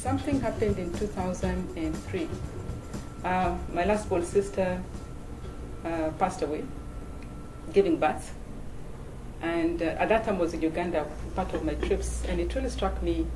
something happened in 2003. My last born sister passed away, giving birth. And at that time I was in Uganda, part of my trips, and it really struck me,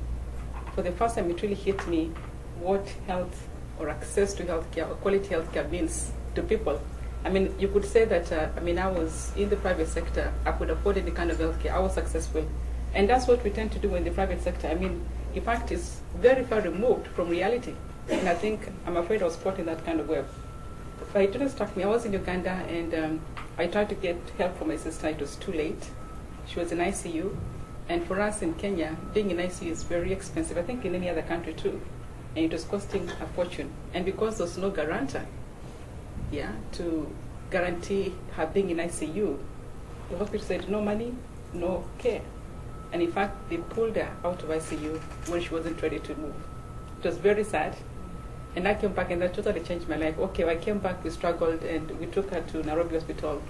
for the first time it really hit me, what health or access to healthcare or quality healthcare means to people. I mean, you could say that, I was in the private sector, I could afford any kind of healthcare, I was successful. And that's what we tend to do in the private sector. I mean, in fact, it's very far removed from reality. And I think, I'm afraid I was caught in that kind of web. But it really struck me. I was in Uganda, and I tried to get help for my sister. It was too late. She was in ICU. And for us in Kenya, being in ICU is very expensive. I think in any other country too. And it was costing a fortune. And because there was no guarantor, to guarantee her being in ICU, the hospital said no money, no care. And in fact, they pulled her out of ICU when she wasn't ready to move. It was very sad. And I came back, and that totally changed my life. Okay, I came back, we struggled, and we took her to Nairobi Hospital.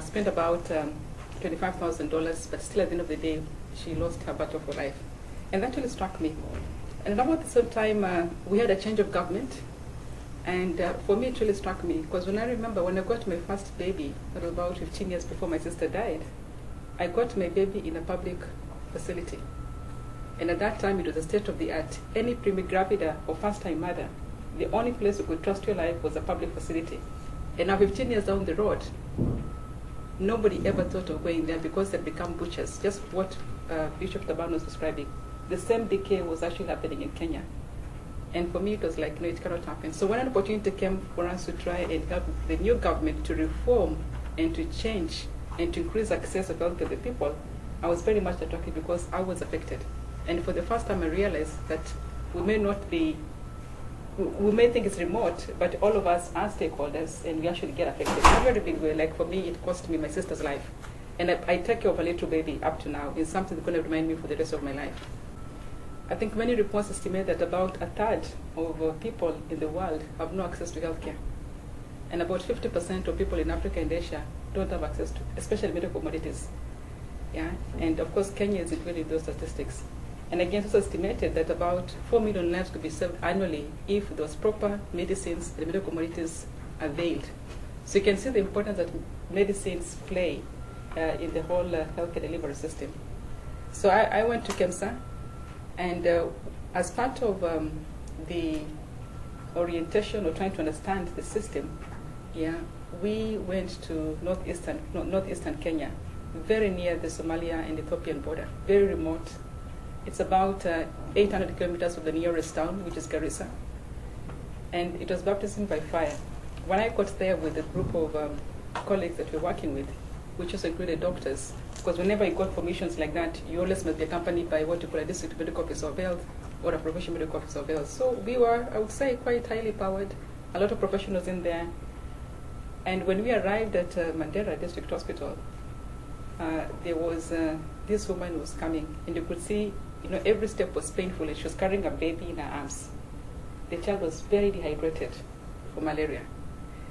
Spent about $25,000, but still at the end of the day, she lost her battle for life. And that really struck me. And about the same time, we had a change of government. And for me, it really struck me, because when I remember when I got my first baby, that was about 15 years before my sister died, I got my baby in a public facility. And at that time, it was a state of the art. Any primigravida or first-time mother, the only place you could trust your life was a public facility. And now 15 years down the road, nobody ever thought of going there because they'd become butchers, just what Bishop Taban was describing. The same decay was actually happening in Kenya. And for me, it was like, no, it cannot happen. So when an opportunity came for us to try and help the new government to reform and to change and to increase access of health to the people, I was very much attracted because I was affected. And for the first time I realized that we may think it's remote, but all of us are stakeholders and we actually get affected in a very big way. Like for me, it cost me my sister's life. And I take care of a little baby up to now. It's something that's going to remind me for the rest of my life. I think many reports estimate that about a third of people in the world have no access to healthcare. And about 50% of people in Africa and Asia don't have access to, especially medical commodities. And of course, Kenya is included in those statistics. And again, it's estimated that about 4 million lives could be saved annually if those proper medicines and medical commodities availed. So you can see the importance that medicines play in the whole healthcare delivery system. So I went to KEMSA, and as part of the orientation or trying to understand the system, we went to northeastern Kenya, very near the Somalia and Ethiopian border, very remote. It's about 800 kilometers from the nearest town, which is Garissa. And it was baptism by fire. When I got there with a group of colleagues that we're working with, which also included doctors, because whenever you got for missions like that, you always must be accompanied by what you call a district medical officer of health or a professional medical officer of health. So we were, I would say, quite highly powered, a lot of professionals in there. And when we arrived at Mandera District Hospital, there was this woman who was coming, and you could see, every step was painful, and she was carrying a baby in her arms. The child was very dehydrated for malaria.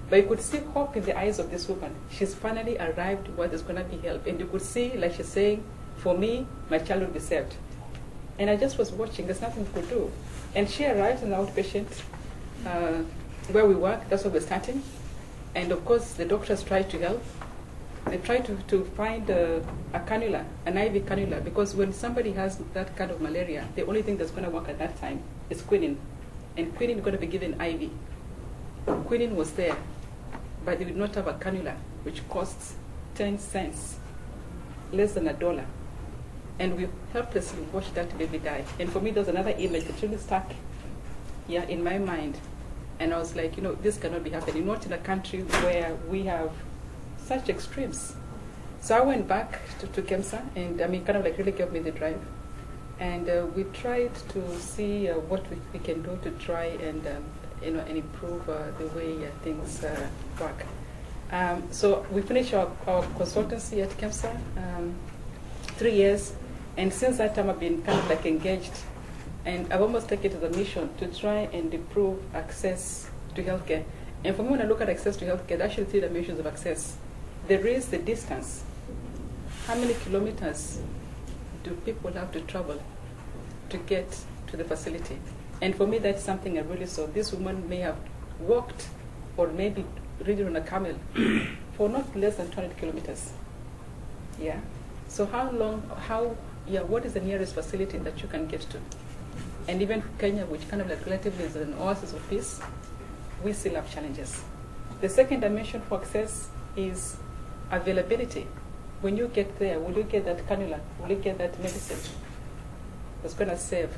But you could see hope in the eyes of this woman. She's finally arrived where there's going to be help. And you could see, like she's saying, for me, my child will be saved. And I just was watching, there's nothing we could do. And she arrived in the outpatient where we work, that's where we're starting. And of course, the doctors tried to help. They tried to find a cannula, an IV cannula, because when somebody has that kind of malaria, the only thing that's going to work at that time is quinine. And quinine is going to be given IV. Quinine was there, but they did not have a cannula, which costs 10 cents, less than $1. And we helplessly watched that baby die. And for me, there's another image that really stuck in my mind. And I was like, this cannot be happening, not in a country where we have such extremes. So I went back to KEMSA, and kind of like really gave me the drive. And we tried to see what we can do to try and and improve the way things work. So we finished our consultancy at KEMSA, 3 years, and since that time I've been kind of like engaged, and I've almost taken it as a mission to try and improve access to healthcare. And for me, when I look at access to healthcare, there are actually 3 dimensions of access. There is the distance. How many kilometers do people have to travel to get to the facility? And for me, that's something I really saw. This woman may have walked or maybe ridden on a camel for not less than 200 kilometers. Yeah. So what is the nearest facility that you can get to? And even Kenya, which kind of like relatively is an oasis of peace, we still have challenges. The second dimension for access is availability. When you get there, will you get that cannula? Will you get that medicine that's going to save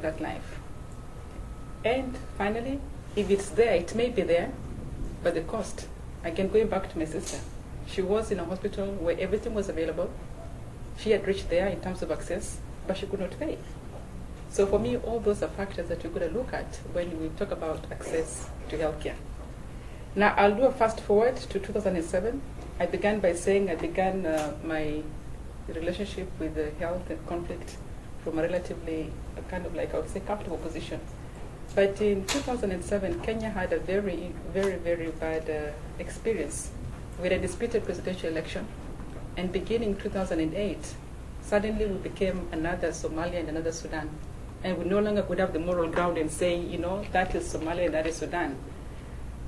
that life? And finally, if it's there, it may be there, but the cost. Again, going back to my sister, she was in a hospital where everything was available. She had reached there in terms of access, but she could not pay. So for me, all those are factors that you're going to look at when we talk about access to healthcare. Now, I'll do a fast forward to 2007. I began by saying I began my relationship with the health and conflict from a relatively kind of like, I would say, comfortable position. But in 2007, Kenya had a very, very, very bad experience with a disputed presidential election. And beginning 2008, suddenly we became another Somalia and another Sudan. And we no longer could have the moral ground in saying, that is Somalia and that is Sudan.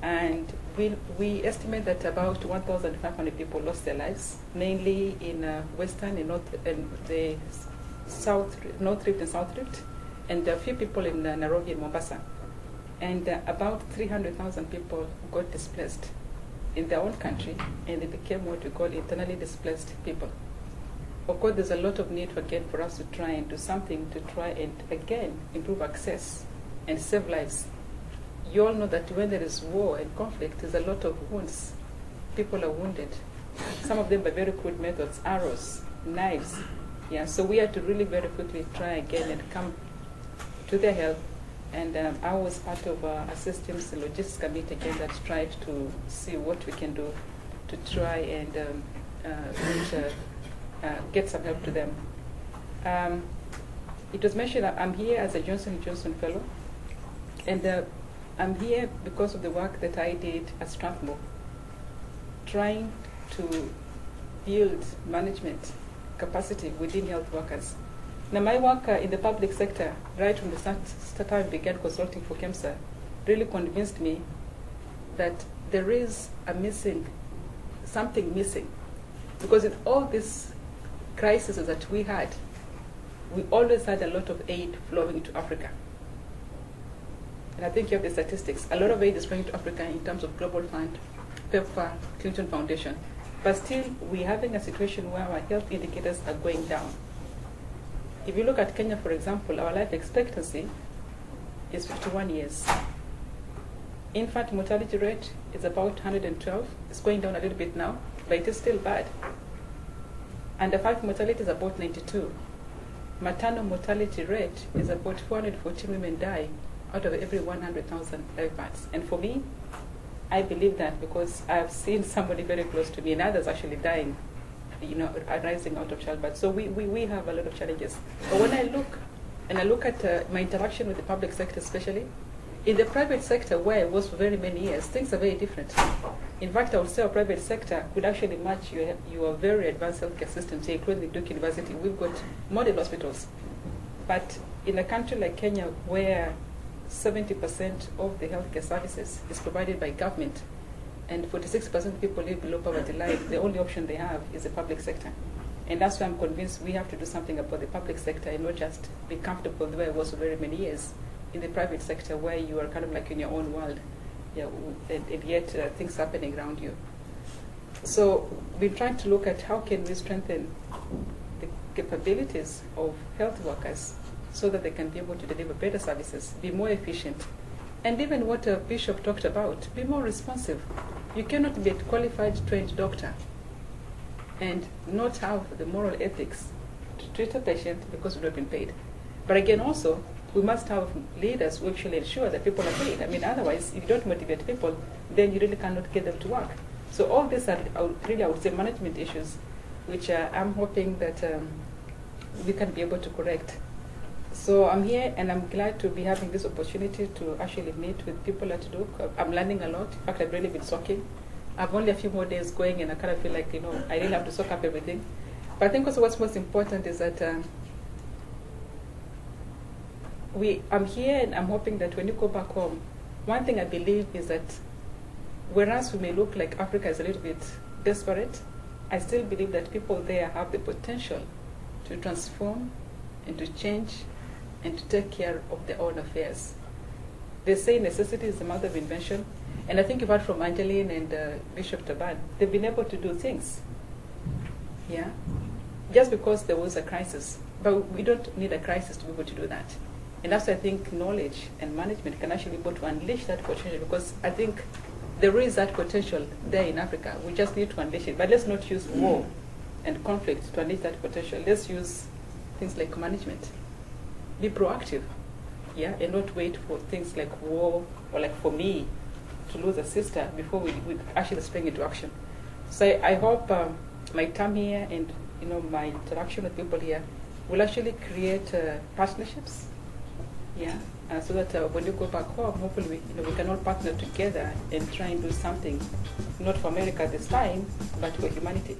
And we estimate that about 1,500 people lost their lives, mainly in Western and the North Rift and South Rift, and a few people in Nairobi and Mombasa. And about 300,000 people got displaced in their own country, and they became what we call internally displaced people. Of course, there's a lot of need for us to try and do something to try and, again, improve access and save lives. You all know that when there is war and conflict, there's a lot of wounds. People are wounded. Some of them by very crude methods, arrows, knives. Yeah, so we had to really very quickly try again and come to their help. And I was part of a systems and logistics committee again that tried to see what we can do to try and get some help to them. It was mentioned that I'm here as a Johnson & Johnson fellow, and I'm here because of the work that I did at Strathmore, trying to build management capacity within health workers. Now, my work in the public sector, right from the start I began consulting for KEMSA, really convinced me that there is something missing. Because in all these crises that we had, we always had a lot of aid flowing to Africa. And I think you have the statistics. A lot of aid is flowing to Africa in terms of Global Fund, PEPFAR, Clinton Foundation. But still, we're having a situation where our health indicators are going down. If you look at Kenya, for example, our life expectancy is 51 years. Infant mortality rate is about 112. It's going down a little bit now, but it is still bad. Under 5 mortality is about 92. Maternal mortality rate is about 414 women die out of every 100,000 live births. And for me, I believe that because I've seen somebody very close to me and others actually dying, arising out of childbirth. So we have a lot of challenges. But when I look at my interaction with the public sector especially, in the private sector where I was for very many years, things are very different. In fact, I would say our private sector could actually match your very advanced healthcare systems, including Duke University. We've got model hospitals. But in a country like Kenya, where 70% of the healthcare services is provided by government, and 46% of people live below poverty line, the only option they have is the public sector. And that's why I'm convinced we have to do something about the public sector and not just be comfortable the way I was for very many years in the private sector where you are kind of like in your own world, and yet things happening around you. So we're trying to look at how can we strengthen the capabilities of health workers so that they can be able to deliver better services, be more efficient, and even what Bishop talked about, be more responsive. You cannot be a qualified, trained doctor and not have the moral ethics to treat a patient because we've not been paid. But again, also, we must have leaders who actually ensure that people are paid. I mean, otherwise, if you don't motivate people, then you really cannot get them to work. So all these are really, I would say, management issues, which I'm hoping that we can be able to correct. So I'm here, and I'm glad to be having this opportunity to actually meet with people at Duke. I'm learning a lot. In fact, I've really been soaking. I've only a few more days going, and I kind of feel like, I really have to soak up everything. But I think also what's most important is that I'm here and I'm hoping that when you go back home, one thing I believe is that whereas we may look like Africa is a little bit desperate, I still believe that people there have the potential to transform and to change and to take care of their own affairs. They say necessity is the mother of invention, and I think you've heard from Angeline and Bishop Taban. They've been able to do things, yeah, just because there was a crisis. But we don't need a crisis to be able to do that. And that's why I think knowledge and management can actually be able to unleash that potential, because I think there is that potential there in Africa. We just need to unleash it. But let's not use war and conflict to unleash that potential. Let's use things like management. Be proactive, yeah, and not wait for things like war or like for me to lose a sister before we actually spring into action. So I hope my time here and my interaction with people here will actually create partnerships, yeah, so that when you go back home, hopefully we can all partner together and try and do something, not for America this time, but for humanity.